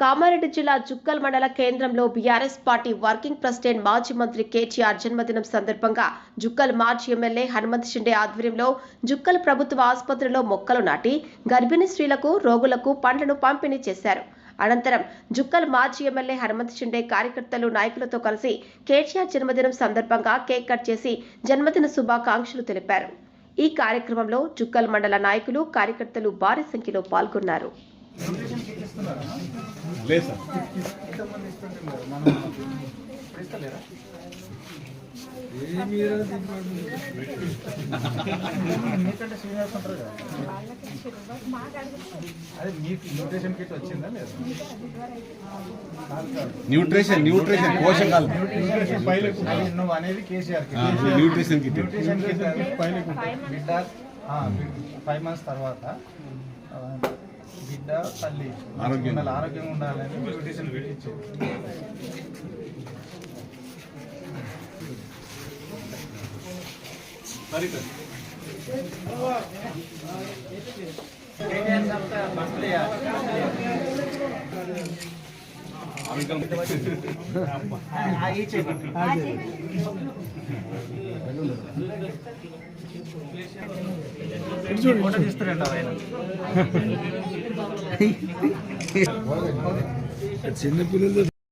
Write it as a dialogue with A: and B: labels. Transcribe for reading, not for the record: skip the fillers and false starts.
A: కామారెడ్డి జిల్లా జుక్కల్ మండల కేంద్రంలో బీఆర్ఎస్ పార్టీ వర్కింగ్ ప్రెసిడెంట్ మాజీ మంత్రి కేటీఆర్ జన్మదినం సందర్భంగా జుక్కల్ మాజీ ఎమ్మెల్యే హనుమంత్ షిండే ఆధ్వర్యంలో జుక్కల్ ప్రభుత్వ ఆసుపత్రిలో మొక్కలు నాటి గర్భిణీ స్త్రీలకు రోగులకు పండ్లను పంపిణీ చేశారు. అనంతరం జుక్కల్ మాజీ ఎమ్మెల్యే హనుమంత్ షిండే కార్యకర్తలు నాయకులతో కలిసి కేటీఆర్ జన్మదినం సందర్భంగా కేక్ కట్ చేసి జన్మదిన శుభాకాంక్షలు తెలిపారు. ఈ కార్యక్రమంలో జుక్కల్ మండల నాయకులు కార్యకర్తలు భారీ సంఖ్యలో పాల్గొన్నారు.
B: న్యూట్రిషన్ పోషకాలు
C: నువ్వు అనేది కేసీఆర్
B: న్యూట్రిషన్ కిట్
C: బిడ్డ 5 months తర్వాత బిడ్డ తల్లి ఆరోగ్యంగా ఉండాలని న్యూట్రిషన్ కిట్ ఇచ్చేది.
B: చిన్న పిల్లలు